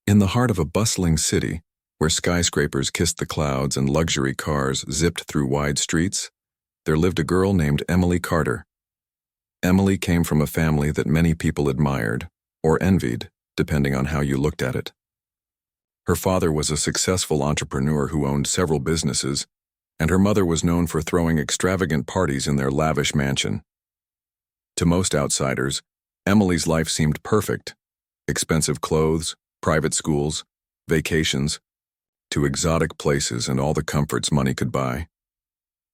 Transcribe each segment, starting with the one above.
In the heart of a bustling city, where skyscrapers kissed the clouds and luxury cars zipped through wide streets, there lived a girl named Emily Carter. Emily came from a family that many people admired, or envied, depending on how you looked at it. Her father was a successful entrepreneur who owned several businesses, and her mother was known for throwing extravagant parties in their lavish mansion. To most outsiders, Emily's life seemed perfect. Expensive clothes, private schools, vacations, to exotic places and all the comforts money could buy.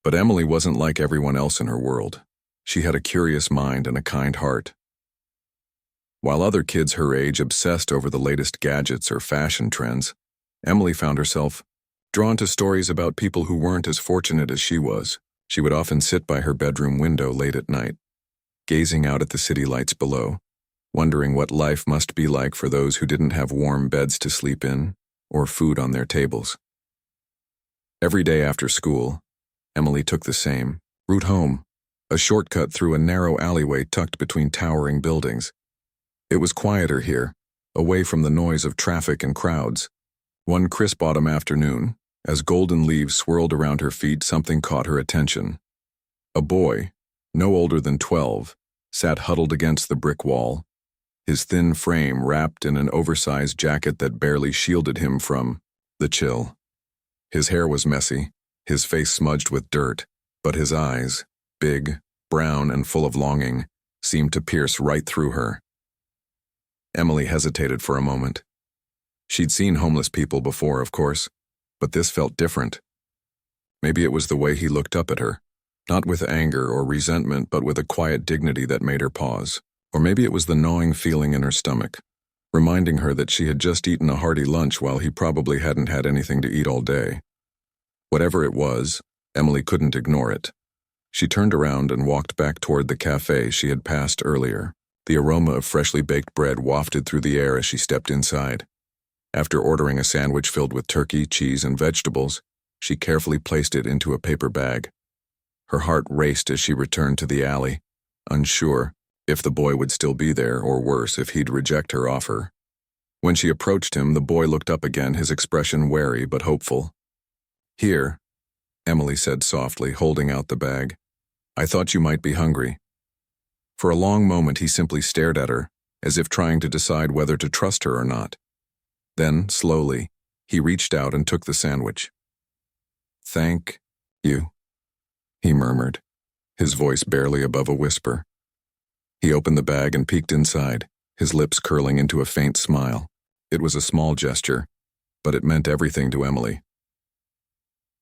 But Emily wasn't like everyone else in her world. She had a curious mind and a kind heart. While other kids her age obsessed over the latest gadgets or fashion trends, Emily found herself drawn to stories about people who weren't as fortunate as she was. She would often sit by her bedroom window late at night, gazing out at the city lights below, wondering what life must be like for those who didn't have warm beds to sleep in or food on their tables. Every day after school, Emily took the same route home, a shortcut through a narrow alleyway tucked between towering buildings. It was quieter here, away from the noise of traffic and crowds. One crisp autumn afternoon, as golden leaves swirled around her feet, something caught her attention. A boy, no older than 12, sat huddled against the brick wall, his thin frame wrapped in an oversized jacket that barely shielded him from the chill. His hair was messy, his face smudged with dirt, but his eyes, big, brown, and full of longing, seemed to pierce right through her. Emily hesitated for a moment. She'd seen homeless people before, of course, but this felt different. Maybe it was the way he looked up at her, not with anger or resentment, but with a quiet dignity that made her pause. Or maybe it was the gnawing feeling in her stomach, reminding her that she had just eaten a hearty lunch while he probably hadn't had anything to eat all day. Whatever it was, Emily couldn't ignore it. She turned around and walked back toward the cafe she had passed earlier. The aroma of freshly baked bread wafted through the air as she stepped inside. After ordering a sandwich filled with turkey, cheese, and vegetables, she carefully placed it into a paper bag. Her heart raced as she returned to the alley, unsure if the boy would still be there, or worse, if he'd reject her offer. When she approached him, the boy looked up again, his expression wary but hopeful. "Here," Emily said softly, holding out the bag. "I thought you might be hungry." For a long moment he simply stared at her, as if trying to decide whether to trust her or not. Then, slowly, he reached out and took the sandwich. "Thank you," he murmured, his voice barely above a whisper. He opened the bag and peeked inside, his lips curling into a faint smile. It was a small gesture, but it meant everything to Emily.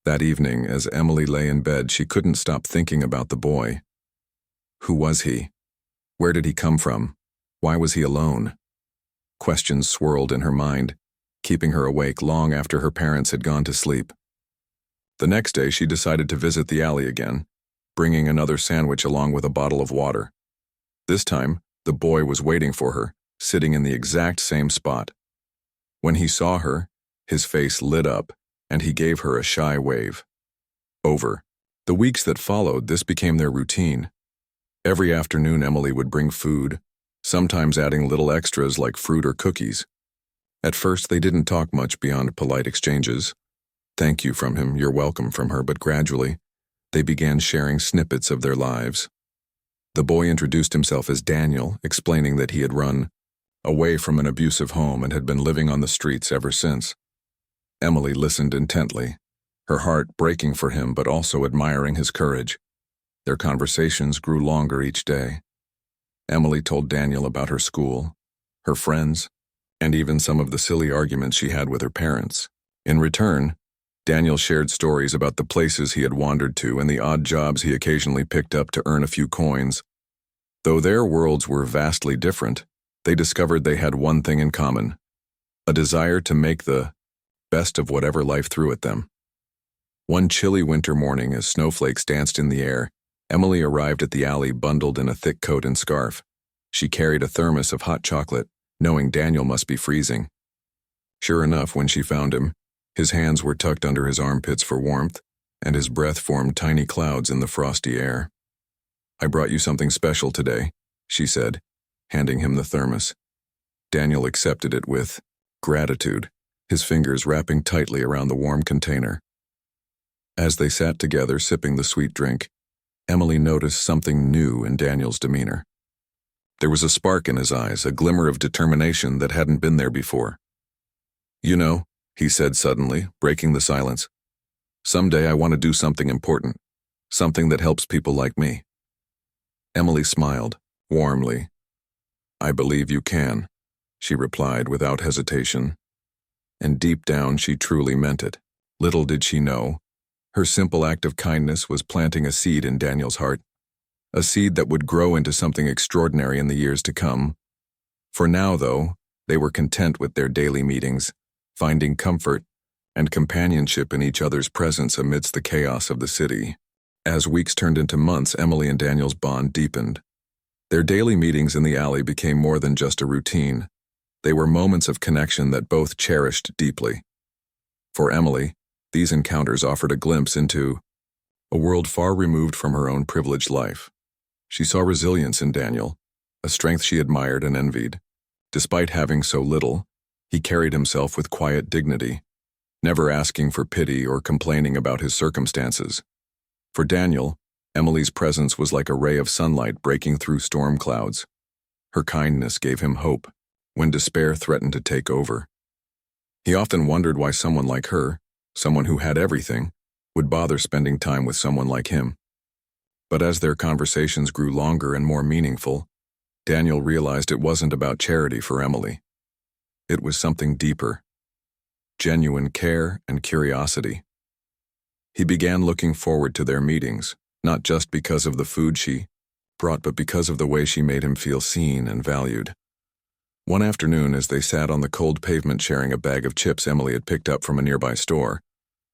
That evening, as Emily lay in bed, she couldn't stop thinking about the boy. Who was he? Where did he come from? Why was he alone? Questions swirled in her mind, keeping her awake long after her parents had gone to sleep. The next day, she decided to visit the alley again, bringing another sandwich along with a bottle of water. This time, the boy was waiting for her, sitting in the exact same spot. When he saw her, his face lit up, and he gave her a shy wave. Over the weeks that followed, this became their routine. Every afternoon, Emily would bring food, sometimes adding little extras like fruit or cookies. At first, they didn't talk much beyond polite exchanges. Thank you from him, you're welcome from her, but gradually, they began sharing snippets of their lives. The boy introduced himself as Daniel, explaining that he had run away from an abusive home and had been living on the streets ever since. Emily listened intently, her heart breaking for him but also admiring his courage. Their conversations grew longer each day. Emily told Daniel about her school, her friends, and even some of the silly arguments she had with her parents. In return, Daniel shared stories about the places he had wandered to and the odd jobs he occasionally picked up to earn a few coins. Though their worlds were vastly different, they discovered they had one thing in common: a desire to make the best of whatever life threw at them. One chilly winter morning, as snowflakes danced in the air, Emily arrived at the alley bundled in a thick coat and scarf. She carried a thermos of hot chocolate, knowing Daniel must be freezing. Sure enough, when she found him, his hands were tucked under his armpits for warmth, and his breath formed tiny clouds in the frosty air. "I brought you something special today," she said, handing him the thermos. Daniel accepted it with Gratitude, his fingers wrapping tightly around the warm container. As they sat together sipping the sweet drink, Emily noticed something new in Daniel's demeanor. There was a spark in his eyes, a glimmer of determination that hadn't been there before. "You know," he said suddenly, breaking the silence, "someday I want to do something important, something that helps people like me." Emily smiled, warmly. "I believe you can," she replied without hesitation. And deep down she truly meant it. Little did she know, her simple act of kindness was planting a seed in Daniel's heart. A seed that would grow into something extraordinary in the years to come. For now, though, they were content with their daily meetings, finding comfort and companionship in each other's presence amidst the chaos of the city. As weeks turned into months, Emily and Daniel's bond deepened. Their daily meetings in the alley became more than just a routine. They were moments of connection that both cherished deeply. For Emily, these encounters offered a glimpse into a world far removed from her own privileged life. She saw resilience in Daniel, a strength she admired and envied. Despite having so little, he carried himself with quiet dignity, never asking for pity or complaining about his circumstances. For Daniel, Emily's presence was like a ray of sunlight breaking through storm clouds. Her kindness gave him hope when despair threatened to take over. He often wondered why someone like her, someone who had everything, would bother spending time with someone like him. But as their conversations grew longer and more meaningful, Daniel realized it wasn't about charity for Emily. It was something deeper. Genuine care and curiosity. He began looking forward to their meetings, not just because of the food she brought, but because of the way she made him feel seen and valued. One afternoon, as they sat on the cold pavement sharing a bag of chips Emily had picked up from a nearby store,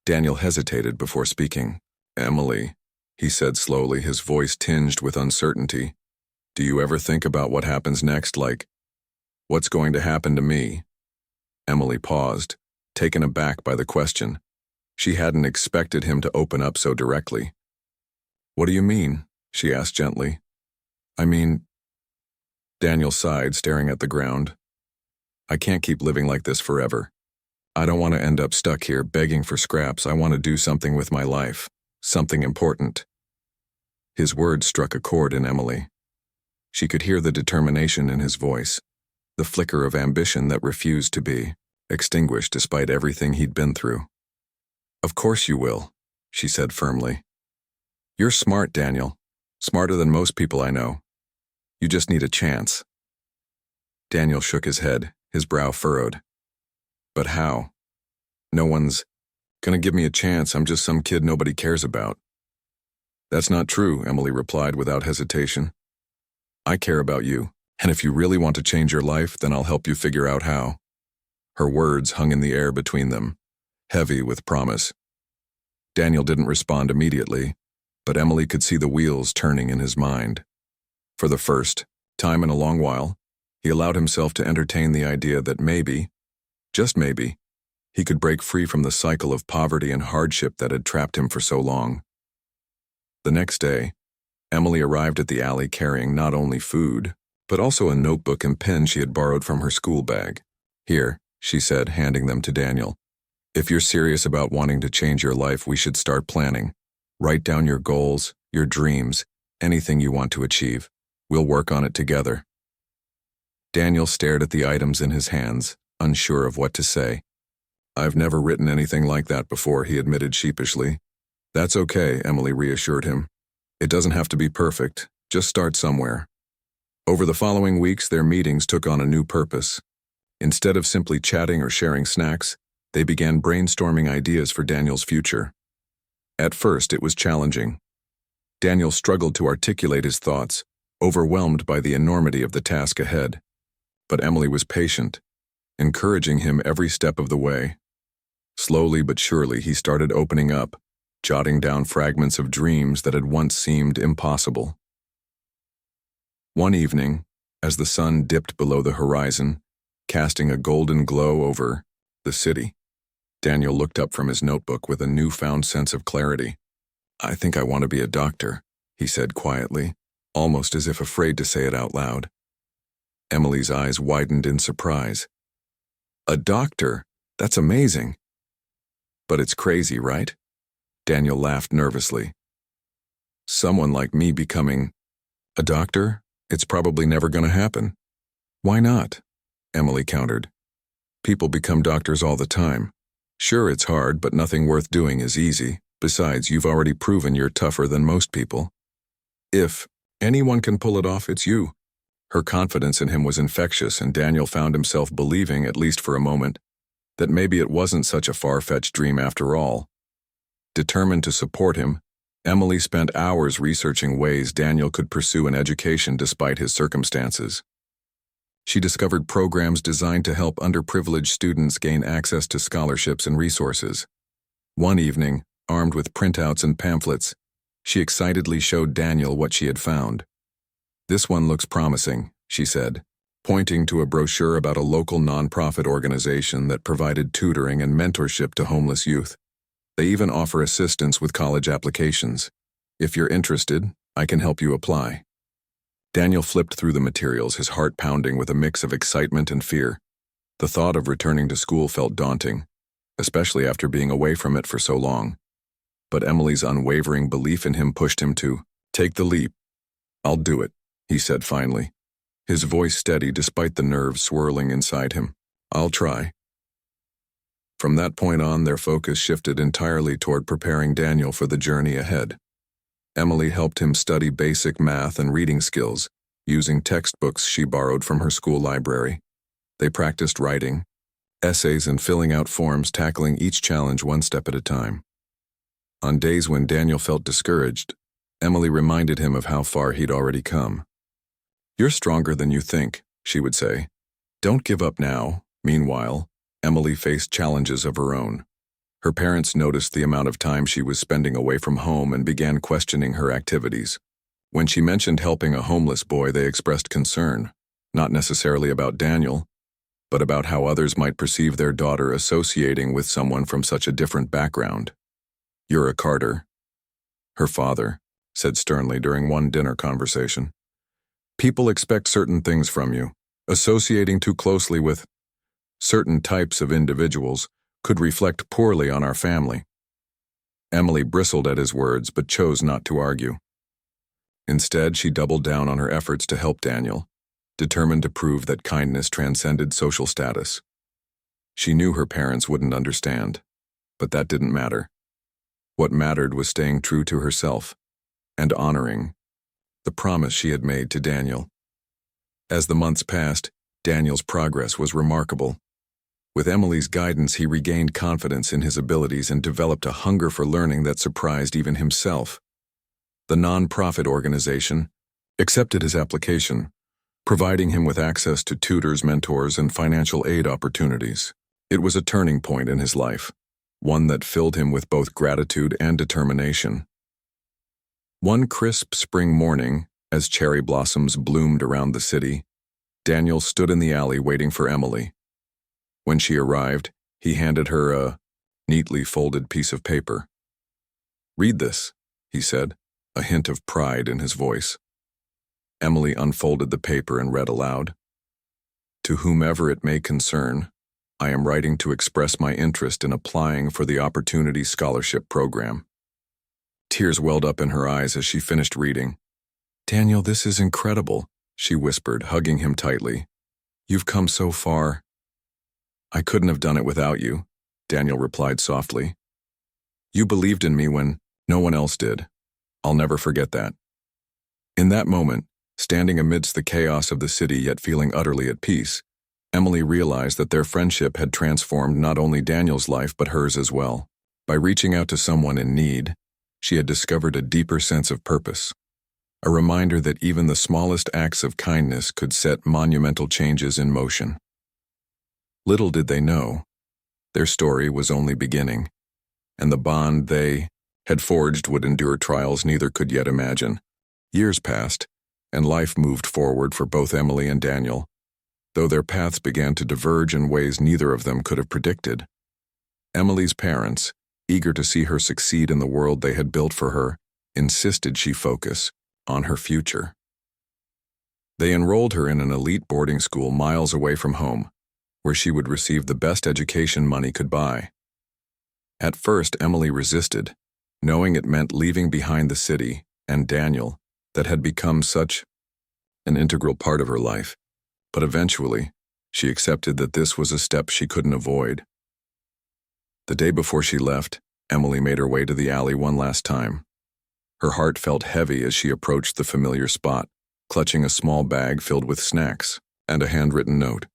Daniel hesitated before speaking. "Emily," he said slowly, his voice tinged with uncertainty, "do you ever think about what happens next, like, what's going to happen to me?" Emily paused, taken aback by the question. She hadn't expected him to open up so directly. "What do you mean?" she asked gently. "I mean..." Daniel sighed, staring at the ground. "I can't keep living like this forever. I don't want to end up stuck here begging for scraps. I want to do something with my life, something important." His words struck a chord in Emily. She could hear the determination in his voice, the flicker of ambition that refused to be extinguished despite everything he'd been through. "Of course you will," she said firmly. "You're smart, Daniel. Smarter than most people I know. You just need a chance." Daniel shook his head, his brow furrowed. "But how? No one's gonna give me a chance. I'm just some kid nobody cares about." "That's not true," Emily replied without hesitation. "I care about you, and if you really want to change your life, then I'll help you figure out how." Her words hung in the air between them, heavy with promise. Daniel didn't respond immediately, but Emily could see the wheels turning in his mind. For the first time in a long while, he allowed himself to entertain the idea that maybe, just maybe, he could break free from the cycle of poverty and hardship that had trapped him for so long. The next day, Emily arrived at the alley carrying not only food, but also a notebook and pen she had borrowed from her school bag. "Here," she said, handing them to Daniel. "If you're serious about wanting to change your life, we should start planning. Write down your goals, your dreams, anything you want to achieve. We'll work on it together." Daniel stared at the items in his hands, unsure of what to say. "I've never written anything like that before," he admitted sheepishly. "That's okay," Emily reassured him. "It doesn't have to be perfect. Just start somewhere." Over the following weeks, their meetings took on a new purpose. Instead of simply chatting or sharing snacks, they began brainstorming ideas for Daniel's future. At first, it was challenging. Daniel struggled to articulate his thoughts, overwhelmed by the enormity of the task ahead. But Emily was patient, encouraging him every step of the way. Slowly but surely, he started opening up, jotting down fragments of dreams that had once seemed impossible. One evening, as the sun dipped below the horizon, casting a golden glow over the city, Daniel looked up from his notebook with a newfound sense of clarity. "I think I want to be a doctor," he said quietly, almost as if afraid to say it out loud. Emily's eyes widened in surprise. A doctor? That's amazing. But it's crazy, right? Daniel laughed nervously. Someone like me becoming a doctor? It's probably never going to happen. Why not? Emily countered. People become doctors all the time. Sure, it's hard, but nothing worth doing is easy. Besides, you've already proven you're tougher than most people. If anyone can pull it off, it's you. Her confidence in him was infectious, and Daniel found himself believing, at least for a moment, that maybe it wasn't such a far-fetched dream after all. Determined to support him, Emily spent hours researching ways Daniel could pursue an education despite his circumstances. She discovered programs designed to help underprivileged students gain access to scholarships and resources. One evening, armed with printouts and pamphlets, she excitedly showed Daniel what she had found. "This one looks promising," she said, pointing to a brochure about a local nonprofit organization that provided tutoring and mentorship to homeless youth. They even offer assistance with college applications. If you're interested, I can help you apply. Daniel flipped through the materials, his heart pounding with a mix of excitement and fear. The thought of returning to school felt daunting, especially after being away from it for so long. But Emily's unwavering belief in him pushed him to take the leap. "I'll do it," he said finally, his voice steady despite the nerves swirling inside him. "I'll try." From that point on, their focus shifted entirely toward preparing Daniel for the journey ahead. Emily helped him study basic math and reading skills, using textbooks she borrowed from her school library. They practiced writing, essays, and filling out forms, tackling each challenge one step at a time. On days when Daniel felt discouraged, Emily reminded him of how far he'd already come. "You're stronger than you think," she would say. "Don't give up now." Meanwhile, Emily faced challenges of her own. Her parents noticed the amount of time she was spending away from home and began questioning her activities. When she mentioned helping a homeless boy, they expressed concern, not necessarily about Daniel, but about how others might perceive their daughter associating with someone from such a different background. "You're a Carter," her father said sternly during one dinner conversation. "People expect certain things from you. Associating too closely with certain types of individuals could reflect poorly on our family." Emily bristled at his words but chose not to argue. Instead, she doubled down on her efforts to help Daniel, determined to prove that kindness transcended social status. She knew her parents wouldn't understand, but that didn't matter. What mattered was staying true to herself and honoring the promise she had made to Daniel. As the months passed, Daniel's progress was remarkable. With Emily's guidance, he regained confidence in his abilities and developed a hunger for learning that surprised even himself. The nonprofit organization accepted his application, providing him with access to tutors, mentors, and financial aid opportunities. It was a turning point in his life, one that filled him with both gratitude and determination. One crisp spring morning, as cherry blossoms bloomed around the city, Daniel stood in the alley waiting for Emily. When she arrived, he handed her a neatly folded piece of paper. "Read this," he said, a hint of pride in his voice. Emily unfolded the paper and read aloud. "To whomever it may concern, I am writing to express my interest in applying for the Opportunity Scholarship Program." Tears welled up in her eyes as she finished reading. "Daniel, this is incredible," she whispered, hugging him tightly. "You've come so far." "I couldn't have done it without you," Daniel replied softly. "You believed in me when no one else did. I'll never forget that." In that moment, standing amidst the chaos of the city yet feeling utterly at peace, Emily realized that their friendship had transformed not only Daniel's life but hers as well. By reaching out to someone in need, she had discovered a deeper sense of purpose, a reminder that even the smallest acts of kindness could set monumental changes in motion. Little did they know, their story was only beginning, and the bond they had forged would endure trials neither could yet imagine. Years passed, and life moved forward for both Emily and Daniel, though their paths began to diverge in ways neither of them could have predicted. Emily's parents, eager to see her succeed in the world they had built for her, insisted she focus on her future. They enrolled her in an elite boarding school miles away from home, where she would receive the best education money could buy. At first, Emily resisted, knowing it meant leaving behind the city and Daniel that had become such an integral part of her life. But eventually, she accepted that this was a step she couldn't avoid. The day before she left, Emily made her way to the alley one last time. Her heart felt heavy as she approached the familiar spot, clutching a small bag filled with snacks and a handwritten note.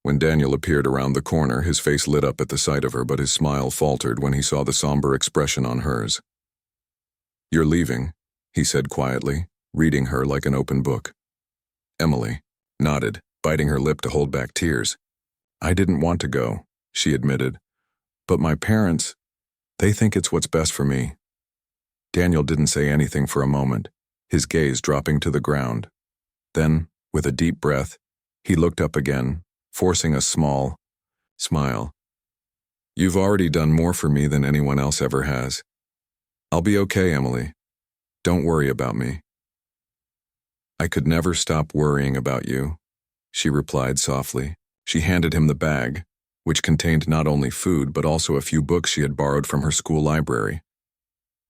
When Daniel appeared around the corner, his face lit up at the sight of her, but his smile faltered when he saw the somber expression on hers. "You're leaving," he said quietly, reading her like an open book. Emily nodded, biting her lip to hold back tears. "I didn't want to go," she admitted. "But my parents, they think it's what's best for me." Daniel didn't say anything for a moment, his gaze dropping to the ground. Then, with a deep breath, he looked up again, forcing a small smile. "You've already done more for me than anyone else ever has. I'll be okay, Emily. Don't worry about me." "I could never stop worrying about you," she replied softly. She handed him the bag, which contained not only food but also a few books she had borrowed from her school library.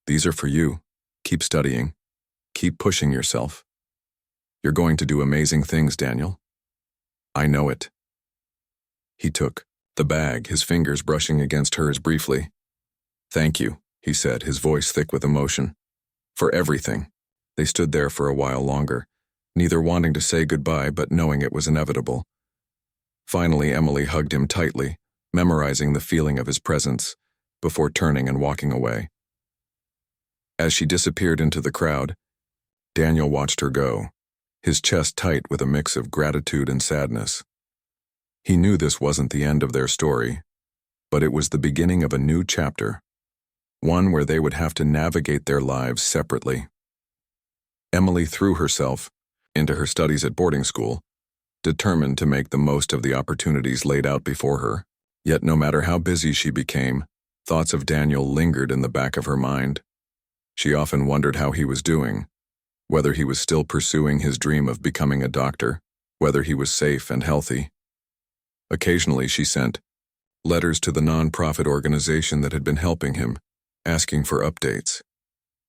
"These are for you. Keep studying. Keep pushing yourself. You're going to do amazing things, Daniel. I know it." He took the bag, his fingers brushing against hers briefly. "Thank you," he said, his voice thick with emotion. "For everything." They stood there for a while longer, neither wanting to say goodbye but knowing it was inevitable. Finally, Emily hugged him tightly, memorizing the feeling of his presence, before turning and walking away. As she disappeared into the crowd, Daniel watched her go, his chest tight with a mix of gratitude and sadness. He knew this wasn't the end of their story, but it was the beginning of a new chapter, one where they would have to navigate their lives separately. Emily threw herself into her studies at boarding school, determined to make the most of the opportunities laid out before her. Yet no matter how busy she became, thoughts of Daniel lingered in the back of her mind. She often wondered how he was doing, whether he was still pursuing his dream of becoming a doctor, whether he was safe and healthy. Occasionally she sent letters to the non-profit organization that had been helping him, asking for updates.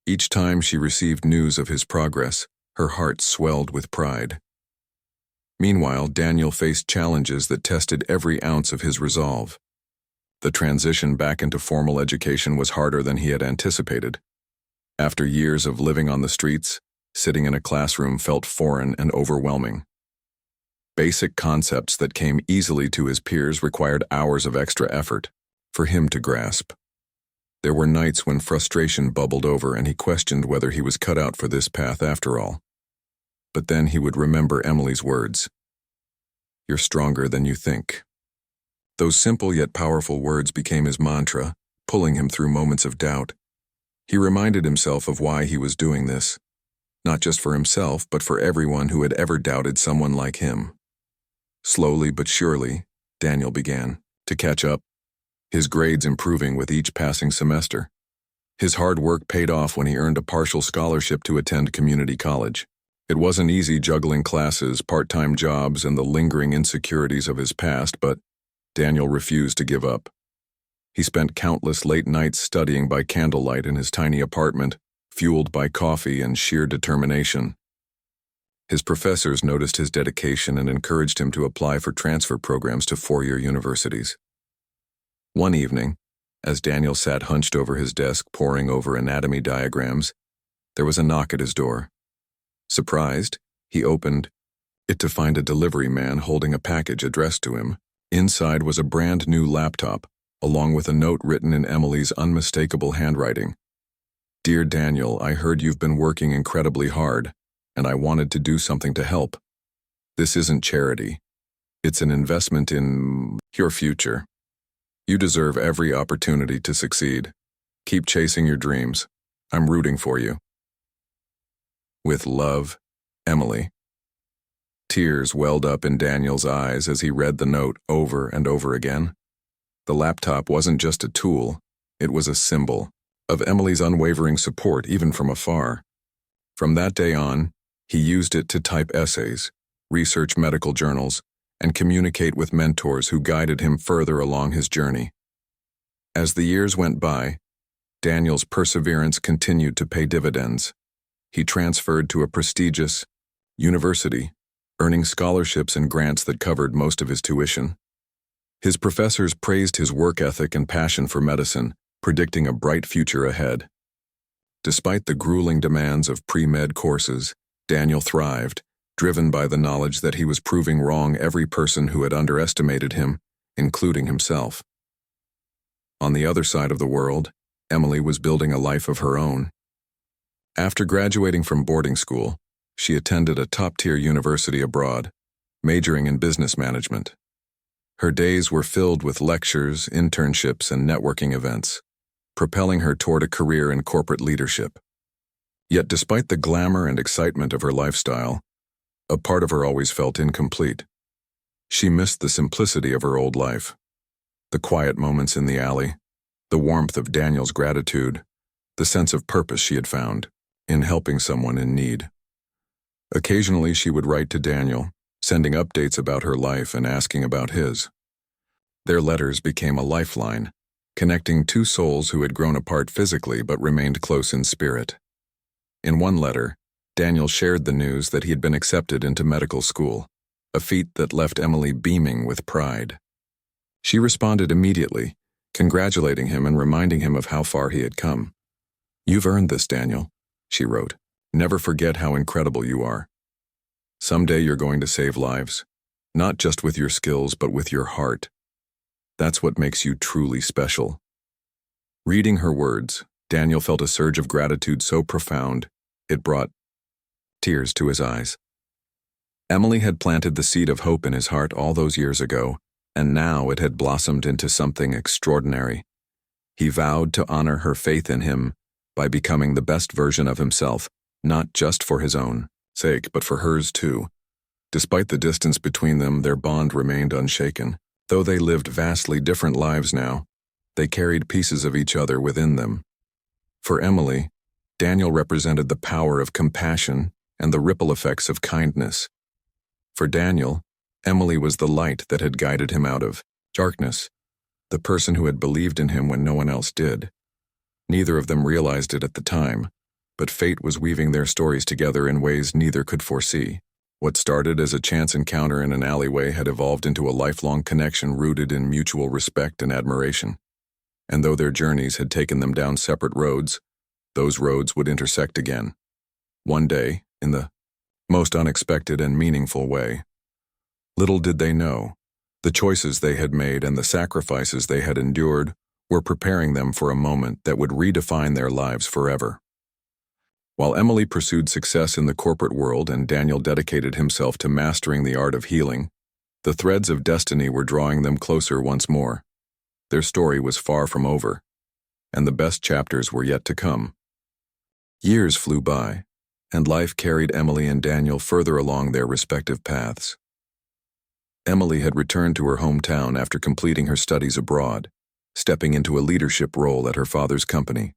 Each time she received news of his progress, her heart swelled with pride. Meanwhile, Daniel faced challenges that tested every ounce of his resolve. The transition back into formal education was harder than he had anticipated. After years of living on the streets, sitting in a classroom felt foreign and overwhelming. Basic concepts that came easily to his peers required hours of extra effort for him to grasp. There were nights when frustration bubbled over and he questioned whether he was cut out for this path after all. But then he would remember Emily's words. "You're stronger than you think." Those simple yet powerful words became his mantra, pulling him through moments of doubt. He reminded himself of why he was doing this, not just for himself, but for everyone who had ever doubted someone like him. Slowly but surely, Daniel began to catch up, his grades improving with each passing semester. His hard work paid off when he earned a partial scholarship to attend community college. It wasn't easy juggling classes, part-time jobs, and the lingering insecurities of his past, but Daniel refused to give up. He spent countless late nights studying by candlelight in his tiny apartment, fueled by coffee and sheer determination. His professors noticed his dedication and encouraged him to apply for transfer programs to four-year universities. One evening, as Daniel sat hunched over his desk poring over anatomy diagrams, there was a knock at his door. Surprised, he opened it to find a delivery man holding a package addressed to him. Inside was a brand new laptop, along with a note written in Emily's unmistakable handwriting. "Dear Daniel, I heard you've been working incredibly hard, and I wanted to do something to help. This isn't charity. It's an investment in your future. You deserve every opportunity to succeed. Keep chasing your dreams. I'm rooting for you. With love, Emily." Tears welled up in Daniel's eyes as he read the note over and over again. The laptop wasn't just a tool, it was a symbol of Emily's unwavering support even from afar. From that day on, he used it to type essays, research medical journals, and communicate with mentors who guided him further along his journey. As the years went by, Daniel's perseverance continued to pay dividends. He transferred to a prestigious university, earning scholarships and grants that covered most of his tuition. His professors praised his work ethic and passion for medicine, predicting a bright future ahead. Despite the grueling demands of pre-med courses, Daniel thrived, driven by the knowledge that he was proving wrong every person who had underestimated him, including himself. On the other side of the world, Emily was building a life of her own. After graduating from boarding school, she attended a top-tier university abroad, majoring in business management. Her days were filled with lectures, internships, and networking events, propelling her toward a career in corporate leadership. Yet despite the glamour and excitement of her lifestyle, a part of her always felt incomplete. She missed the simplicity of her old life, the quiet moments in the alley, the warmth of Daniel's gratitude, the sense of purpose she had found in helping someone in need. Occasionally she would write to Daniel, sending updates about her life and asking about his. Their letters became a lifeline, connecting two souls who had grown apart physically but remained close in spirit. In one letter, Daniel shared the news that he had been accepted into medical school, a feat that left Emily beaming with pride. She responded immediately, congratulating him and reminding him of how far he had come. "You've earned this, Daniel," she wrote. "Never forget how incredible you are. Someday you're going to save lives, not just with your skills but with your heart. That's what makes you truly special." Reading her words, Daniel felt a surge of gratitude so profound, it brought tears to his eyes. Emily had planted the seed of hope in his heart all those years ago, and now it had blossomed into something extraordinary. He vowed to honor her faith in him by becoming the best version of himself, not just for his own sake, but for hers too. Despite the distance between them, their bond remained unshaken. Though they lived vastly different lives now, they carried pieces of each other within them. For Emily, Daniel represented the power of compassion and the ripple effects of kindness. For Daniel, Emily was the light that had guided him out of darkness, the person who had believed in him when no one else did. Neither of them realized it at the time, but fate was weaving their stories together in ways neither could foresee. What started as a chance encounter in an alleyway had evolved into a lifelong connection rooted in mutual respect and admiration. And though their journeys had taken them down separate roads, those roads would intersect again. One day, in the most unexpected and meaningful way. Little did they know, the choices they had made and the sacrifices they had endured were preparing them for a moment that would redefine their lives forever. While Emily pursued success in the corporate world and Daniel dedicated himself to mastering the art of healing, the threads of destiny were drawing them closer once more. Their story was far from over, and the best chapters were yet to come. Years flew by, and life carried Emily and Daniel further along their respective paths. Emily had returned to her hometown after completing her studies abroad, stepping into a leadership role at her father's company.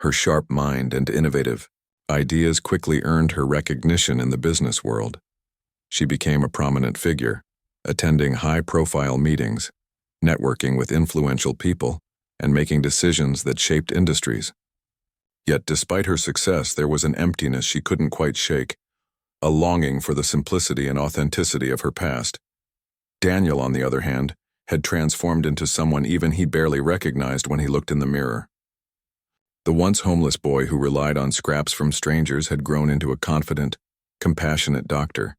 Her sharp mind and innovative ideas quickly earned her recognition in the business world. She became a prominent figure, attending high-profile meetings, networking with influential people, and making decisions that shaped industries. Yet despite her success, there was an emptiness she couldn't quite shake, a longing for the simplicity and authenticity of her past. Daniel, on the other hand, had transformed into someone even he barely recognized when he looked in the mirror. The once homeless boy who relied on scraps from strangers had grown into a confident, compassionate doctor.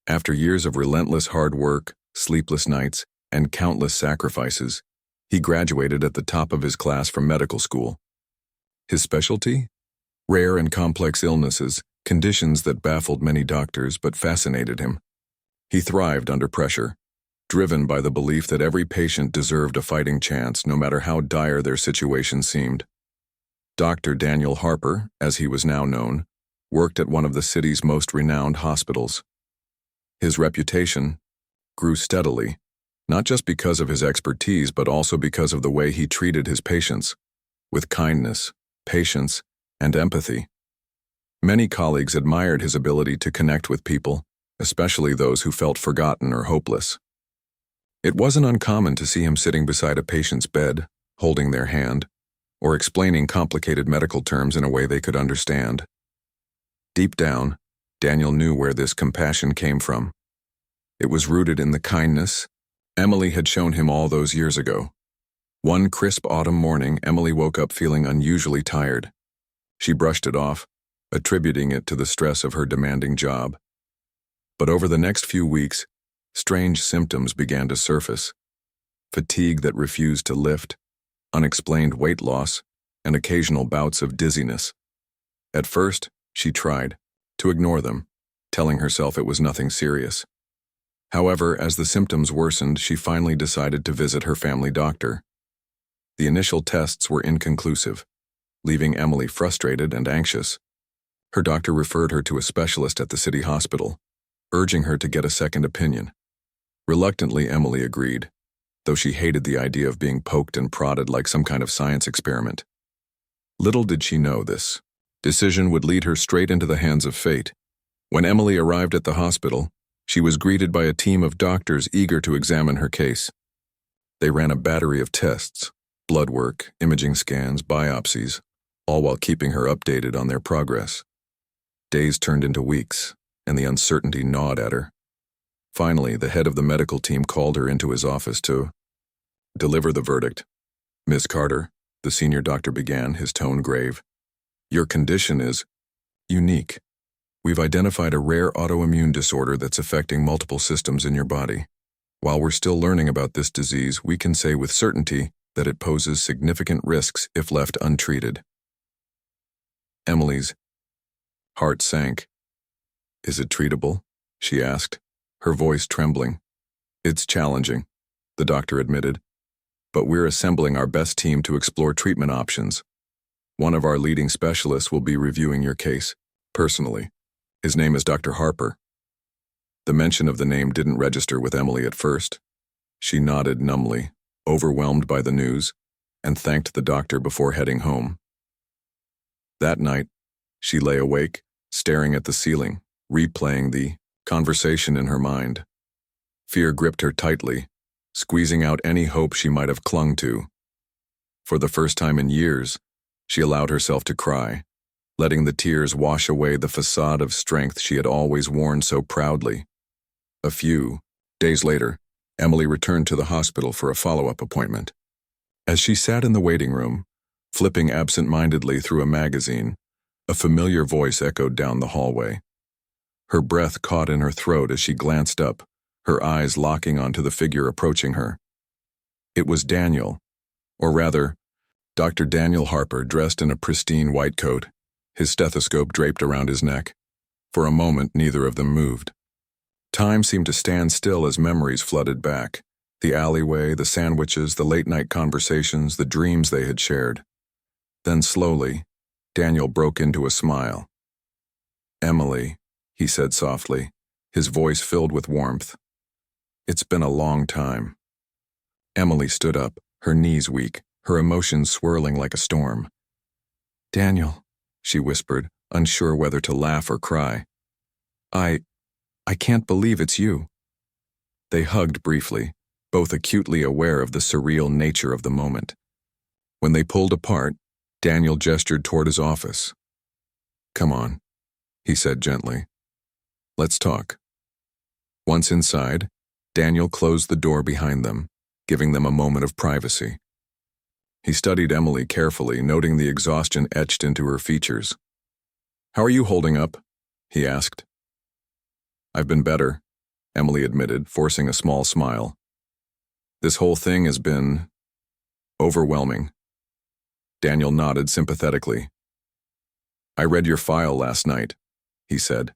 After years of relentless hard work, sleepless nights, and countless sacrifices, he graduated at the top of his class from medical school. His specialty? Rare and complex illnesses, conditions that baffled many doctors but fascinated him. He thrived under pressure, driven by the belief that every patient deserved a fighting chance no matter how dire their situation seemed. Dr. Daniel Harper, as he was now known, worked at one of the city's most renowned hospitals. His reputation grew steadily, not just because of his expertise but also because of the way he treated his patients, with kindness, patience, and empathy. Many colleagues admired his ability to connect with people, especially those who felt forgotten or hopeless. It wasn't uncommon to see him sitting beside a patient's bed, holding their hand, or explaining complicated medical terms in a way they could understand. Deep down, Daniel knew where this compassion came from. It was rooted in the kindness Emily had shown him all those years ago. One crisp autumn morning, Emily woke up feeling unusually tired. She brushed it off, attributing it to the stress of her demanding job. But over the next few weeks, strange symptoms began to surface. Fatigue that refused to lift, unexplained weight loss, and occasional bouts of dizziness. At first, she tried to ignore them, telling herself it was nothing serious. However, as the symptoms worsened, she finally decided to visit her family doctor. The initial tests were inconclusive, leaving Emily frustrated and anxious. Her doctor referred her to a specialist at the city hospital, urging her to get a second opinion. Reluctantly, Emily agreed, though she hated the idea of being poked and prodded like some kind of science experiment. Little did she know this decision would lead her straight into the hands of fate. When Emily arrived at the hospital, she was greeted by a team of doctors eager to examine her case. They ran a battery of tests, blood work, imaging scans, biopsies, all while keeping her updated on their progress. Days turned into weeks, and the uncertainty gnawed at her. Finally, the head of the medical team called her into his office to deliver the verdict. "Miss Carter," the senior doctor began, his tone grave, "your condition is unique. We've identified a rare autoimmune disorder that's affecting multiple systems in your body. While we're still learning about this disease, we can say with certainty that it poses significant risks if left untreated." Emily's heart sank. "Is it treatable?" she asked, her voice trembling. "It's challenging," the doctor admitted, "but we're assembling our best team to explore treatment options. One of our leading specialists will be reviewing your case, personally. His name is Dr. Harper." The mention of the name didn't register with Emily at first. She nodded numbly, overwhelmed by the news, and thanked the doctor before heading home. That night, she lay awake, staring at the ceiling, replaying the conversation in her mind. Fear gripped her tightly, squeezing out any hope she might have clung to. For the first time in years, she allowed herself to cry, letting the tears wash away the facade of strength she had always worn so proudly. A few days later, Emily returned to the hospital for a follow-up appointment. As she sat in the waiting room, flipping absent-mindedly through a magazine, a familiar voice echoed down the hallway. Her breath caught in her throat as she glanced up, her eyes locking onto the figure approaching her. It was Daniel, or rather, Dr. Daniel Harper, dressed in a pristine white coat, his stethoscope draped around his neck. For a moment, neither of them moved. Time seemed to stand still as memories flooded back. The alleyway, the sandwiches, the late-night conversations, the dreams they had shared. Then slowly, Daniel broke into a smile. "Emily," he said softly, his voice filled with warmth. "It's been a long time." Emily stood up, her knees weak, her emotions swirling like a storm. "Daniel," she whispered, unsure whether to laugh or cry. I can't believe it's you." They hugged briefly, both acutely aware of the surreal nature of the moment. When they pulled apart, Daniel gestured toward his office. "Come on," he said gently. "Let's talk." Once inside, Daniel closed the door behind them, giving them a moment of privacy. He studied Emily carefully, noting the exhaustion etched into her features. "How are you holding up?" he asked. "I've been better," Emily admitted, forcing a small smile. "This whole thing has been overwhelming." Daniel nodded sympathetically. "I read your file last night," he said.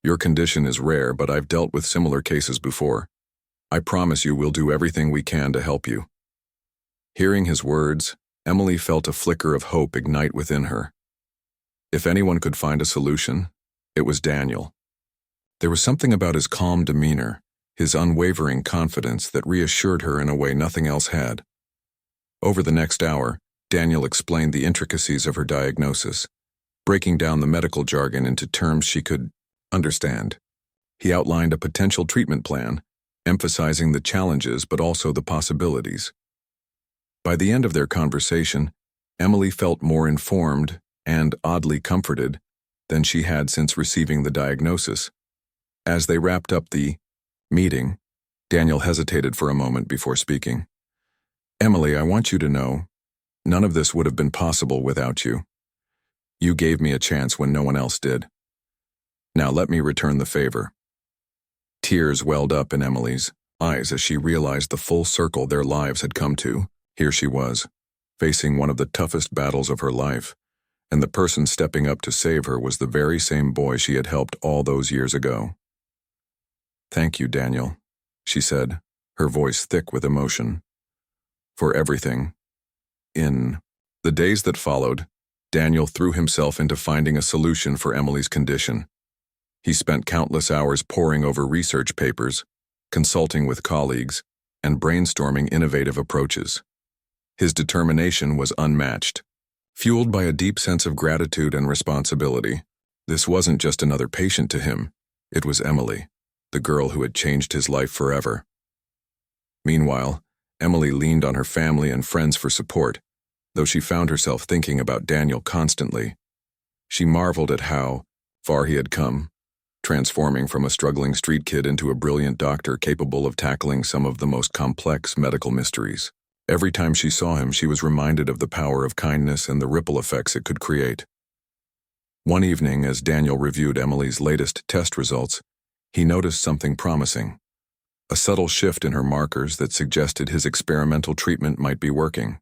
"Your condition is rare, but I've dealt with similar cases before. I promise you we'll do everything we can to help you." Hearing his words, Emily felt a flicker of hope ignite within her. If anyone could find a solution, it was Daniel. There was something about his calm demeanor, his unwavering confidence that reassured her in a way nothing else had. Over the next hour, Daniel explained the intricacies of her diagnosis, breaking down the medical jargon into terms she could understand. He outlined a potential treatment plan, emphasizing the challenges but also the possibilities. By the end of their conversation, Emily felt more informed and oddly comforted than she had since receiving the diagnosis. As they wrapped up the meeting, Daniel hesitated for a moment before speaking. "Emily, I want you to know, none of this would have been possible without you. You gave me a chance when no one else did. Now let me return the favor." Tears welled up in Emily's eyes as she realized the full circle their lives had come to. Here she was, facing one of the toughest battles of her life, and the person stepping up to save her was the very same boy she had helped all those years ago. "Thank you, Daniel," she said, her voice thick with emotion. "For everything." In the days that followed, Daniel threw himself into finding a solution for Emily's condition. He spent countless hours poring over research papers, consulting with colleagues, and brainstorming innovative approaches. His determination was unmatched. Fueled by a deep sense of gratitude and responsibility, this wasn't just another patient to him, it was Emily, the girl who had changed his life forever. Meanwhile, Emily leaned on her family and friends for support, though she found herself thinking about Daniel constantly. She marveled at how far he had come, transforming from a struggling street kid into a brilliant doctor capable of tackling some of the most complex medical mysteries. Every time she saw him, she was reminded of the power of kindness and the ripple effects it could create. One evening, as Daniel reviewed Emily's latest test results, he noticed something promising. A subtle shift in her markers that suggested his experimental treatment might be working.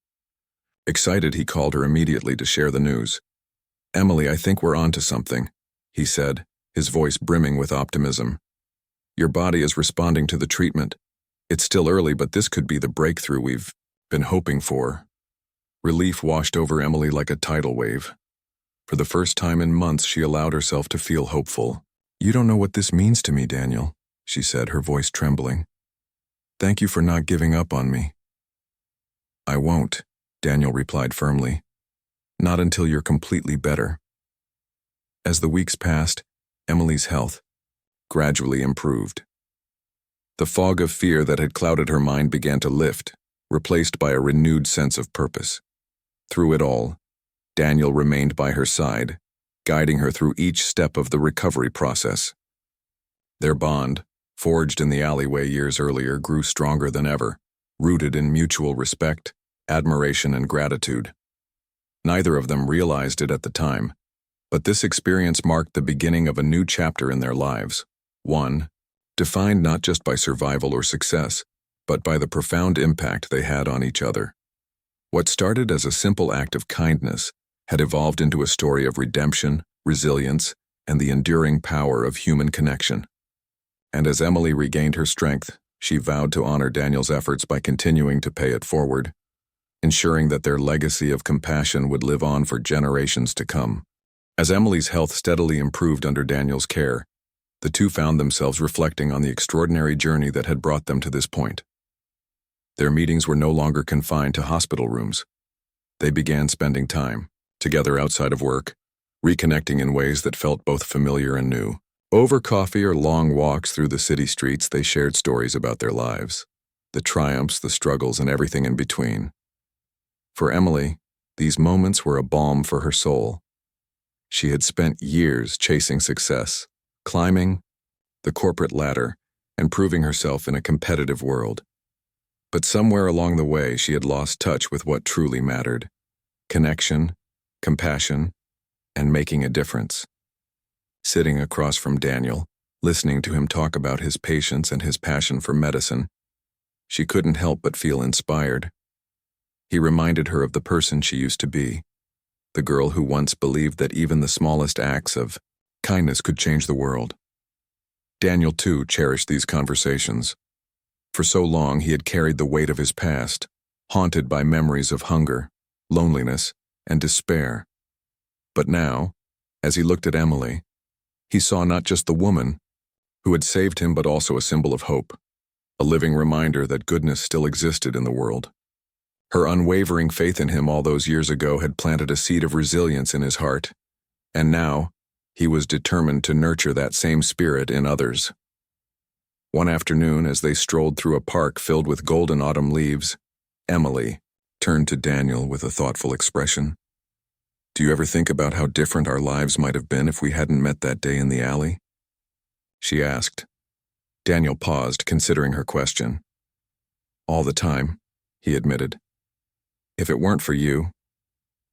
Excited, he called her immediately to share the news. "Emily, I think we're onto something," he said, his voice brimming with optimism. "Your body is responding to the treatment. It's still early, but this could be the breakthrough we've been hoping for." Relief washed over Emily like a tidal wave. For the first time in months, she allowed herself to feel hopeful. "You don't know what this means to me, Daniel," she said, her voice trembling. "Thank you for not giving up on me." "I won't," Daniel replied firmly. "Not until you're completely better." As the weeks passed, Emily's health gradually improved. The fog of fear that had clouded her mind began to lift, replaced by a renewed sense of purpose. Through it all, Daniel remained by her side, guiding her through each step of the recovery process. Their bond, forged in the alleyway years earlier, grew stronger than ever, rooted in mutual respect, admiration, and gratitude. Neither of them realized it at the time, but this experience marked the beginning of a new chapter in their lives, one defined not just by survival or success, but by the profound impact they had on each other. What started as a simple act of kindness had evolved into a story of redemption, resilience, and the enduring power of human connection. And as Emily regained her strength, she vowed to honor Daniel's efforts by continuing to pay it forward, ensuring that their legacy of compassion would live on for generations to come. As Emily's health steadily improved under Daniel's care, the two found themselves reflecting on the extraordinary journey that had brought them to this point. Their meetings were no longer confined to hospital rooms. They began spending time together outside of work, reconnecting in ways that felt both familiar and new. Over coffee or long walks through the city streets, they shared stories about their lives, the triumphs, the struggles, and everything in between. For Emily, these moments were a balm for her soul. She had spent years chasing success, climbing the corporate ladder, and proving herself in a competitive world. But somewhere along the way, she had lost touch with what truly mattered: connection, compassion, and making a difference. Sitting across from Daniel, listening to him talk about his patients and his passion for medicine, she couldn't help but feel inspired. He reminded her of the person she used to be, the girl who once believed that even the smallest acts of kindness could change the world. Daniel, too, cherished these conversations. For so long, he had carried the weight of his past, haunted by memories of hunger, loneliness, and despair. But now, as he looked at Emily, he saw not just the woman who had saved him, but also a symbol of hope, a living reminder that goodness still existed in the world. Her unwavering faith in him all those years ago had planted a seed of resilience in his heart, and now he was determined to nurture that same spirit in others. One afternoon, as they strolled through a park filled with golden autumn leaves, Emily turned to Daniel with a thoughtful expression. "Do you ever think about how different our lives might have been if we hadn't met that day in the alley?" she asked. Daniel paused, considering her question. "All the time," he admitted. "If it weren't for you,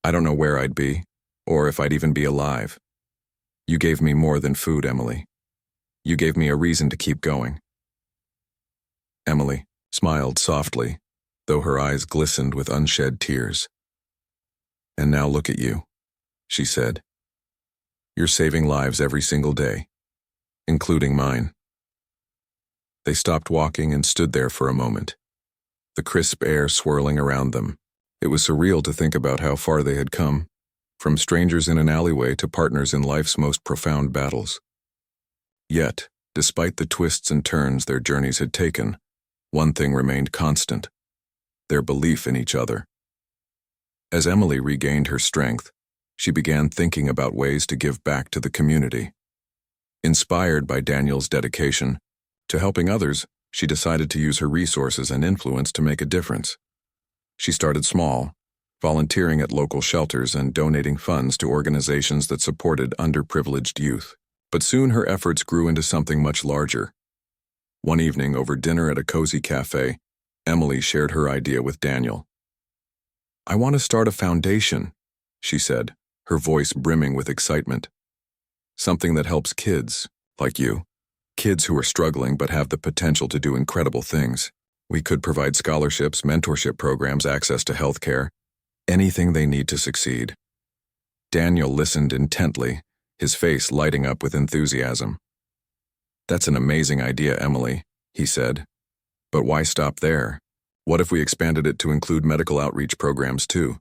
I don't know where I'd be, or if I'd even be alive. You gave me more than food, Emily. You gave me a reason to keep going." Emily smiled softly, though her eyes glistened with unshed tears. "And now look at you," she said. "You're saving lives every single day, including mine." They stopped walking and stood there for a moment, the crisp air swirling around them. It was surreal to think about how far they had come, from strangers in an alleyway to partners in life's most profound battles. Yet, despite the twists and turns their journeys had taken, one thing remained constant: their belief in each other. As Emily regained her strength, she began thinking about ways to give back to the community. Inspired by Daniel's dedication to helping others, she decided to use her resources and influence to make a difference. She started small, volunteering at local shelters and donating funds to organizations that supported underprivileged youth. But soon her efforts grew into something much larger. One evening, over dinner at a cozy cafe, Emily shared her idea with Daniel. "I want to start a foundation," she said, her voice brimming with excitement. "Something that helps kids, like you. Kids who are struggling but have the potential to do incredible things. We could provide scholarships, mentorship programs, access to health care, anything they need to succeed." Daniel listened intently, his face lighting up with enthusiasm. "That's an amazing idea, Emily," he said. "But why stop there? What if we expanded it to include medical outreach programs too?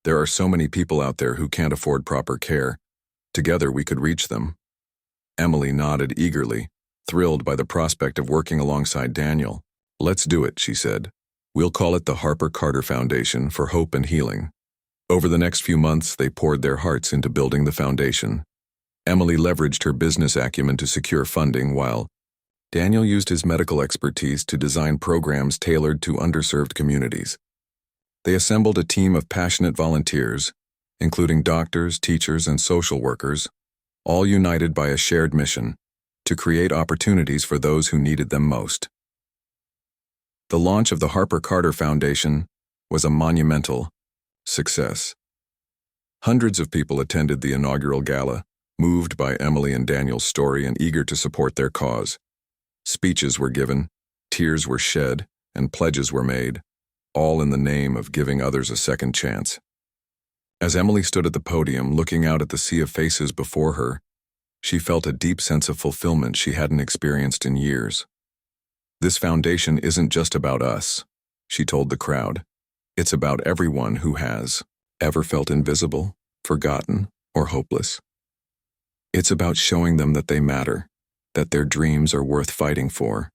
There are so many people out there who can't afford proper care. Together we could reach them." Emily nodded eagerly, thrilled by the prospect of working alongside Daniel. "Let's do it," she said. "We'll call it the Harper Carter Foundation for Hope and Healing." Over the next few months, they poured their hearts into building the foundation. Emily leveraged her business acumen to secure funding, while Daniel used his medical expertise to design programs tailored to underserved communities. They assembled a team of passionate volunteers, including doctors, teachers, and social workers, all united by a shared mission: to create opportunities for those who needed them most. The launch of the Harper Carter Foundation was a monumental success. Hundreds of people attended the inaugural gala, moved by Emily and Daniel's story and eager to support their cause. Speeches were given, tears were shed, and pledges were made, all in the name of giving others a second chance. As Emily stood at the podium looking out at the sea of faces before her, she felt a deep sense of fulfillment she hadn't experienced in years. "This foundation isn't just about us," she told the crowd. "It's about everyone who has ever felt invisible, forgotten, or hopeless. It's about showing them that they matter, that their dreams are worth fighting for.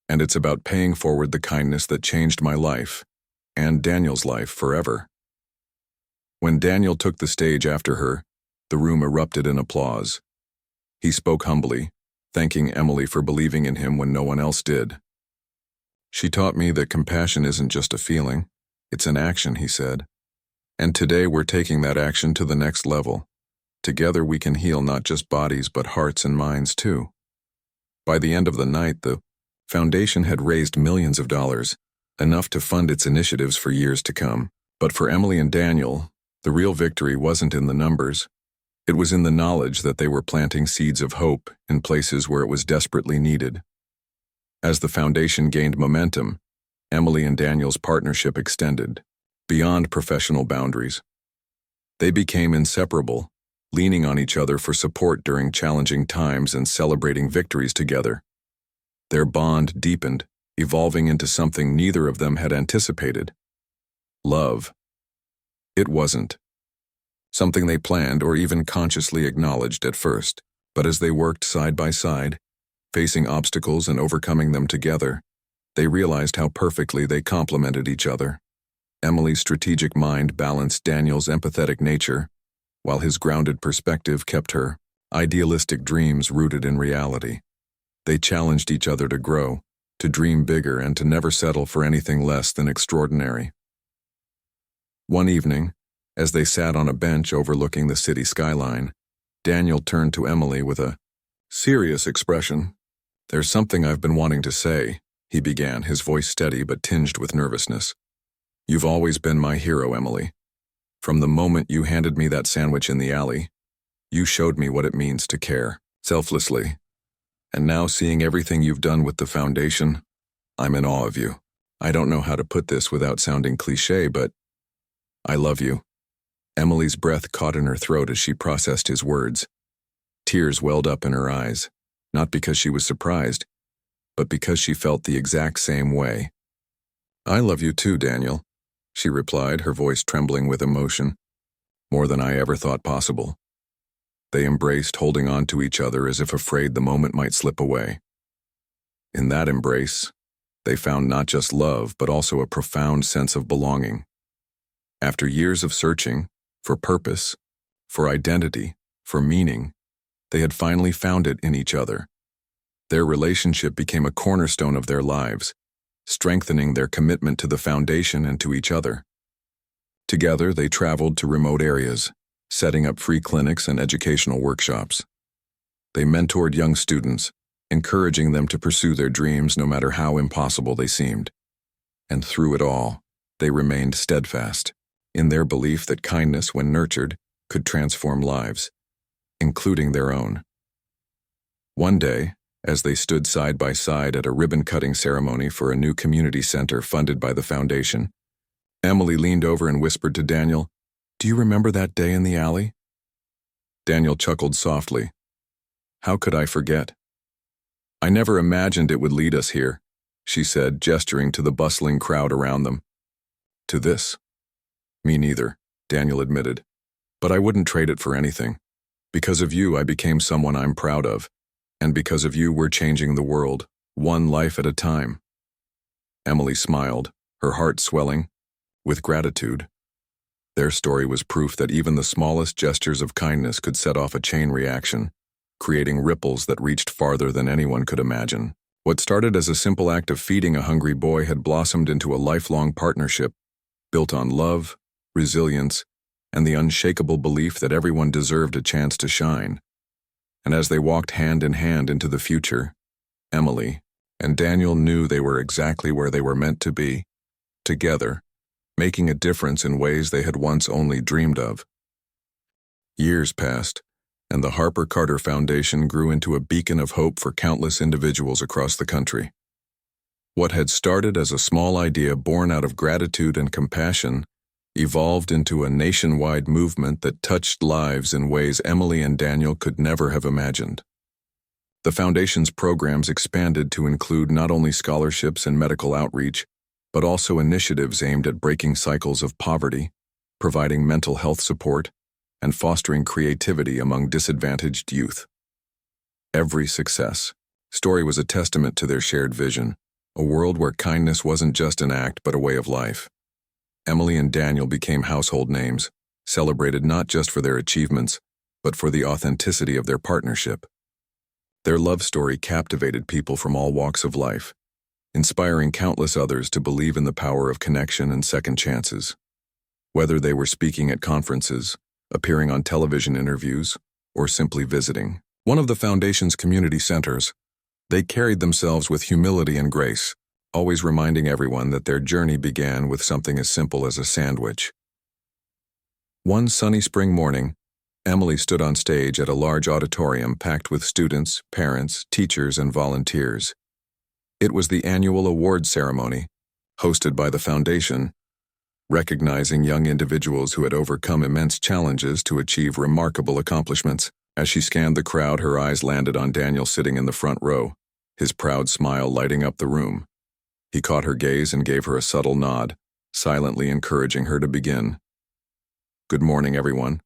And it's about paying forward the kindness that changed my life, and Daniel's life, forever." When Daniel took the stage after her, the room erupted in applause. He spoke humbly, thanking Emily for believing in him when no one else did. "She taught me that compassion isn't just a feeling, it's an action," he said. "And today we're taking that action to the next level. Together we can heal not just bodies but hearts and minds too." By the end of the night, the foundation had raised millions of dollars, enough to fund its initiatives for years to come. But for Emily and Daniel, the real victory wasn't in the numbers. It was in the knowledge that they were planting seeds of hope in places where it was desperately needed. As the foundation gained momentum, Emily and Daniel's partnership extended beyond professional boundaries. They became inseparable, leaning on each other for support during challenging times and celebrating victories together. Their bond deepened, evolving into something neither of them had anticipated: love. It wasn't something they planned or even consciously acknowledged at first, but as they worked side by side, facing obstacles and overcoming them together, they realized how perfectly they complemented each other. Emily's strategic mind balanced Daniel's empathetic nature, while his grounded perspective kept her idealistic dreams rooted in reality. They challenged each other to grow, to dream bigger, and to never settle for anything less than extraordinary. One evening, as they sat on a bench overlooking the city skyline, Daniel turned to Emily with a serious expression. "There's something I've been wanting to say," he began, his voice steady but tinged with nervousness. "You've always been my hero, Emily. From the moment you handed me that sandwich in the alley, you showed me what it means to care, selflessly. And now, seeing everything you've done with the foundation, I'm in awe of you. I don't know how to put this without sounding cliché, but I love you." Emily's breath caught in her throat as she processed his words. Tears welled up in her eyes, not because she was surprised, but because she felt the exact same way. "I love you too, Daniel," she replied, her voice trembling with emotion. "More than I ever thought possible." They embraced, holding on to each other as if afraid the moment might slip away. In that embrace, they found not just love, but also a profound sense of belonging. After years of searching, for purpose, for identity, for meaning, they had finally found it in each other. Their relationship became a cornerstone of their lives, strengthening their commitment to the foundation and to each other. Together, they traveled to remote areas, setting up free clinics and educational workshops. They mentored young students, encouraging them to pursue their dreams no matter how impossible they seemed. And through it all, they remained steadfast in their belief that kindness, when nurtured, could transform lives, including their own. One day, as they stood side by side at a ribbon-cutting ceremony for a new community center funded by the foundation, Emily leaned over and whispered to Daniel, "Do you remember that day in the alley?" Daniel chuckled softly. "How could I forget? I never imagined it would lead us here," she said, gesturing to the bustling crowd around them. "To this?" "Me neither," Daniel admitted. "But I wouldn't trade it for anything. Because of you, I became someone I'm proud of. And because of you, we're changing the world, one life at a time." Emily smiled, her heart swelling with gratitude. Their story was proof that even the smallest gestures of kindness could set off a chain reaction, creating ripples that reached farther than anyone could imagine. What started as a simple act of feeding a hungry boy had blossomed into a lifelong partnership, built on love, resilience, and the unshakable belief that everyone deserved a chance to shine. And as they walked hand in hand into the future, Emily and Daniel knew they were exactly where they were meant to be, together, making a difference in ways they had once only dreamed of. Years passed, and the Harper Carter Foundation grew into a beacon of hope for countless individuals across the country. What had started as a small idea born out of gratitude and compassion evolved into a nationwide movement that touched lives in ways Emily and Daniel could never have imagined. The Foundation's programs expanded to include not only scholarships and medical outreach, but also initiatives aimed at breaking cycles of poverty, providing mental health support, and fostering creativity among disadvantaged youth. Every success story was a testament to their shared vision, a world where kindness wasn't just an act but a way of life. Emily and Daniel became household names, celebrated not just for their achievements, but for the authenticity of their partnership. Their love story captivated people from all walks of life, inspiring countless others to believe in the power of connection and second chances. Whether they were speaking at conferences, appearing on television interviews, or simply visiting one of the Foundation's community centers, they carried themselves with humility and grace, always reminding everyone that their journey began with something as simple as a sandwich. One sunny spring morning, Emily stood on stage at a large auditorium packed with students, parents, teachers, and volunteers. It was the annual awards ceremony, hosted by the Foundation, recognizing young individuals who had overcome immense challenges to achieve remarkable accomplishments. As she scanned the crowd, her eyes landed on Daniel sitting in the front row, his proud smile lighting up the room. He caught her gaze and gave her a subtle nod, silently encouraging her to begin. "Good morning, everyone,"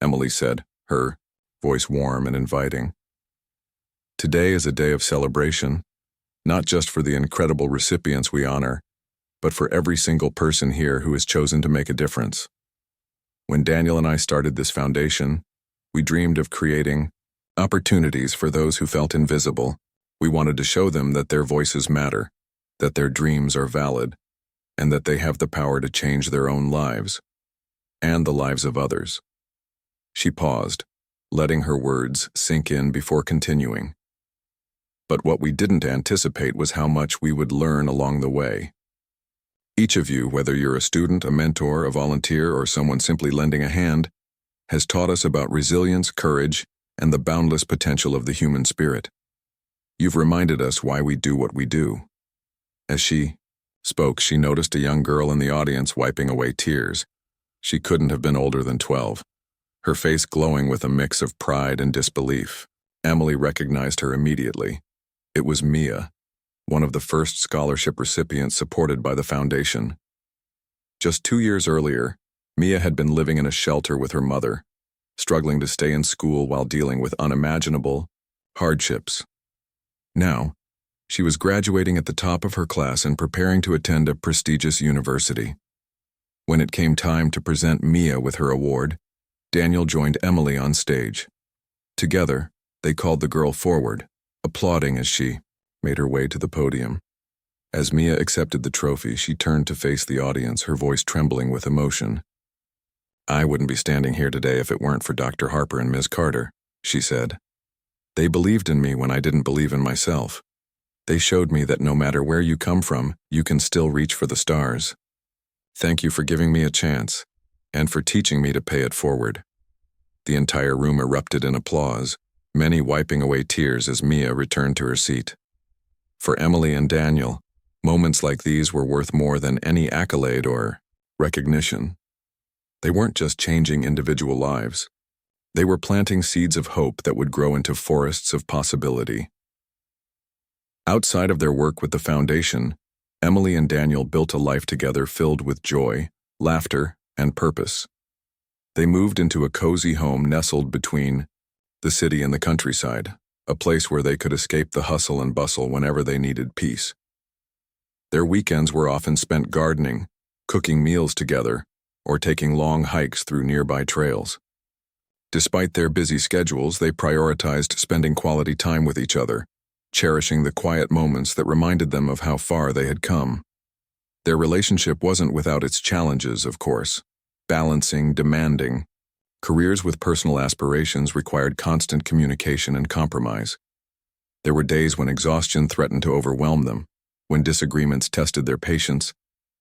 Emily said, her voice warm and inviting. "Today is a day of celebration, not just for the incredible recipients we honor, but for every single person here who has chosen to make a difference. When Daniel and I started this foundation, we dreamed of creating opportunities for those who felt invisible, We wanted to show them that their voices matter, that their dreams are valid, and that they have the power to change their own lives, and the lives of others. She paused, letting her words sink in before continuing. But what we didn't anticipate was how much we would learn along the way. Each of you, whether you're a student, a mentor, a volunteer, or someone simply lending a hand, has taught us about resilience, courage, and the boundless potential of the human spirit. You've reminded us why we do what we do. As she spoke, she noticed a young girl in the audience wiping away tears. She couldn't have been older than 12, her face glowing with a mix of pride and disbelief. Emily recognized her immediately. It was Mia, one of the first scholarship recipients supported by the foundation. Just 2 years earlier, Mia had been living in a shelter with her mother, struggling to stay in school while dealing with unimaginable hardships. Now, she was graduating at the top of her class and preparing to attend a prestigious university. When it came time to present Mia with her award, Daniel joined Emily on stage. Together, they called the girl forward, applauding as she made her way to the podium. As Mia accepted the trophy, she turned to face the audience, her voice trembling with emotion. "I wouldn't be standing here today if it weren't for Dr. Harper and Ms. Carter," she said. "They believed in me when I didn't believe in myself. They showed me that no matter where you come from, you can still reach for the stars. Thank you for giving me a chance, and for teaching me to pay it forward." The entire room erupted in applause, many wiping away tears as Mia returned to her seat. For Emily and Daniel, moments like these were worth more than any accolade or recognition. They weren't just changing individual lives. They were planting seeds of hope that would grow into forests of possibility. Outside of their work with the foundation, Emily and Daniel built a life together filled with joy, laughter, and purpose. They moved into a cozy home nestled between the city and the countryside, a place where they could escape the hustle and bustle whenever they needed peace. Their weekends were often spent gardening, cooking meals together, or taking long hikes through nearby trails. Despite their busy schedules, they prioritized spending quality time with each other, cherishing the quiet moments that reminded them of how far they had come. Their relationship wasn't without its challenges, of course. Balancing, demanding. Careers with personal aspirations required constant communication and compromise. There were days when exhaustion threatened to overwhelm them, when disagreements tested their patience,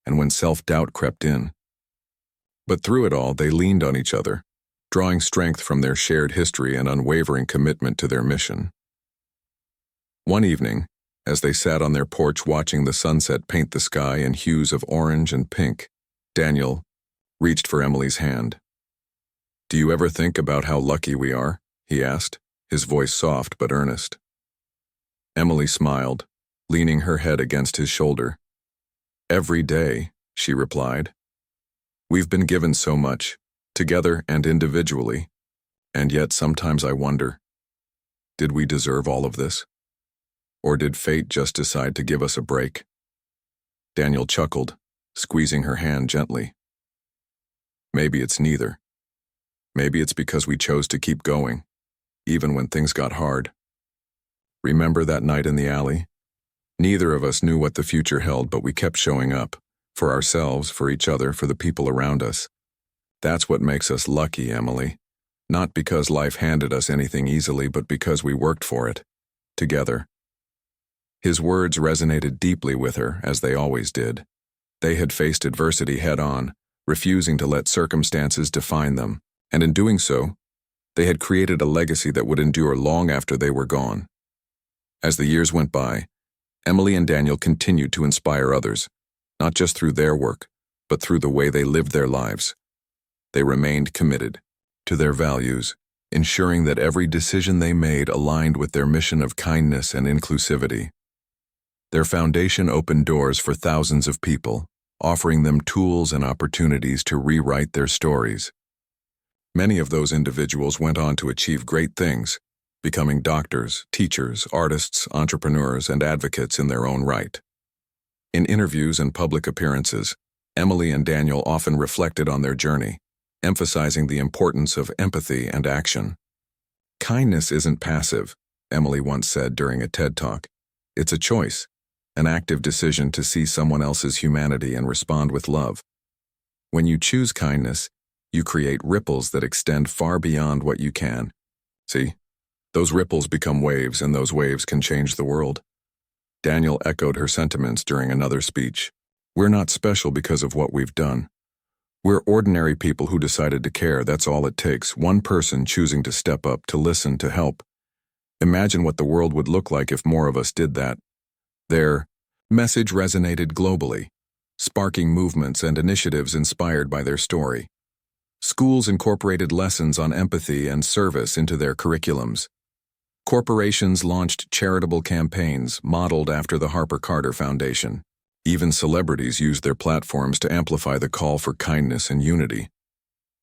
and when self-doubt crept in. But through it all, they leaned on each other, drawing strength from their shared history and unwavering commitment to their mission. One evening, as they sat on their porch watching the sunset paint the sky in hues of orange and pink, Daniel reached for Emily's hand. "Do you ever think about how lucky we are?" he asked, his voice soft but earnest. Emily smiled, leaning her head against his shoulder. "Every day," she replied. "We've been given so much, together and individually, and yet sometimes I wonder, did we deserve all of this? Or did fate just decide to give us a break?" Daniel chuckled, squeezing her hand gently. "Maybe it's neither. Maybe it's because we chose to keep going, even when things got hard. Remember that night in the alley? Neither of us knew what the future held, but we kept showing up, for ourselves, for each other, for the people around us. That's what makes us lucky, Emily. Not because life handed us anything easily, but because we worked for it, together." His words resonated deeply with her, as they always did. They had faced adversity head-on, refusing to let circumstances define them, and in doing so, they had created a legacy that would endure long after they were gone. As the years went by, Emily and Daniel continued to inspire others, not just through their work, but through the way they lived their lives. They remained committed to their values, ensuring that every decision they made aligned with their mission of kindness and inclusivity. Their foundation opened doors for thousands of people, offering them tools and opportunities to rewrite their stories. Many of those individuals went on to achieve great things, becoming doctors, teachers, artists, entrepreneurs, and advocates in their own right. In interviews and public appearances, Emily and Daniel often reflected on their journey, emphasizing the importance of empathy and action. Kindness isn't passive, Emily once said during a TED Talk. It's a choice, an active decision to see someone else's humanity and respond with love. When you choose kindness, you create ripples that extend far beyond what you can. See? Those ripples become waves, and those waves can change the world. Daniel echoed her sentiments during another speech. We're not special because of what we've done. We're ordinary people who decided to care. That's all it takes. One person choosing to step up, to listen, to help. Imagine what the world would look like if more of us did that. Their message resonated globally, sparking movements and initiatives inspired by their story. Schools incorporated lessons on empathy and service into their curriculums. Corporations launched charitable campaigns modeled after the Harper Carter Foundation. Even celebrities used their platforms to amplify the call for kindness and unity.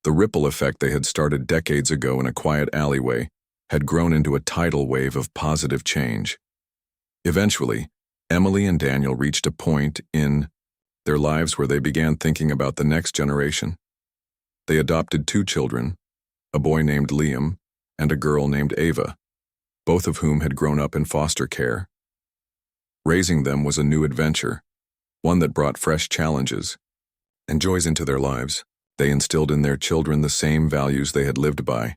The ripple effect they had started decades ago in a quiet alleyway had grown into a tidal wave of positive change. Eventually, Emily and Daniel reached a point in their lives where they began thinking about the next generation. They adopted 2 children, a boy named Liam and a girl named Ava, both of whom had grown up in foster care. Raising them was a new adventure, one that brought fresh challenges and joys into their lives. They instilled in their children the same values they had lived by: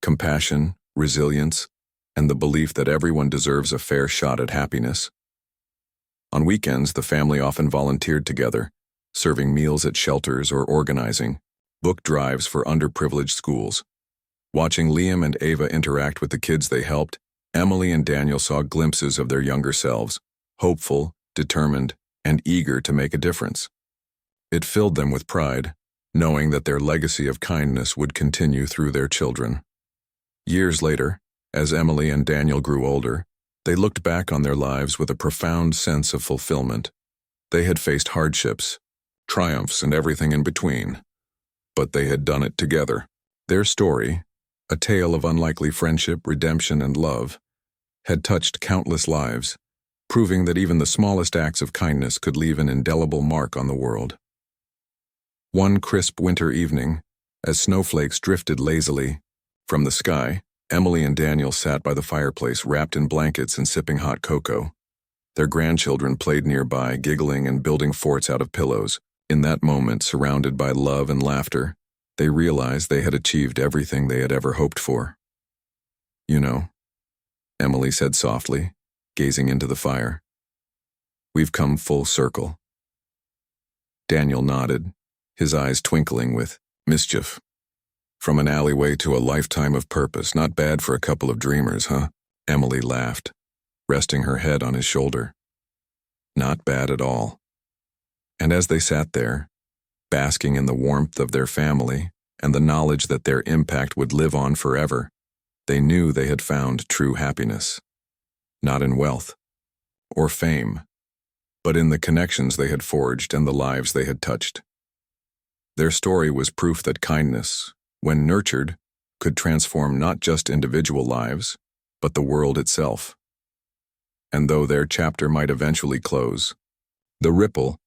compassion, resilience, and the belief that everyone deserves a fair shot at happiness. On weekends, the family often volunteered together, serving meals at shelters or organizing book drives for underprivileged schools. Watching Liam and Ava interact with the kids they helped, Emily and Daniel saw glimpses of their younger selves, hopeful, determined, and eager to make a difference. It filled them with pride, knowing that their legacy of kindness would continue through their children. Years later, as Emily and Daniel grew older, they looked back on their lives with a profound sense of fulfillment. They had faced hardships, triumphs, and everything in between, but they had done it together. Their story, a tale of unlikely friendship, redemption, and love, had touched countless lives, proving that even the smallest acts of kindness could leave an indelible mark on the world. One crisp winter evening, as snowflakes drifted lazily from the sky, Emily and Daniel sat by the fireplace wrapped in blankets and sipping hot cocoa. Their grandchildren played nearby, giggling and building forts out of pillows. In that moment, surrounded by love and laughter, they realized they had achieved everything they had ever hoped for. You know, Emily said softly, gazing into the fire. We've come full circle. Daniel nodded, his eyes twinkling with mischief. From an alleyway to a lifetime of purpose, not bad for a couple of dreamers, huh? Emily laughed, resting her head on his shoulder. Not bad at all. And as they sat there, basking in the warmth of their family and the knowledge that their impact would live on forever, they knew they had found true happiness. Not in wealth or fame, but in the connections they had forged and the lives they had touched. Their story was proof that kindness, when nurtured, could transform not just individual lives, but the world itself. And though their chapter might eventually close, the ripple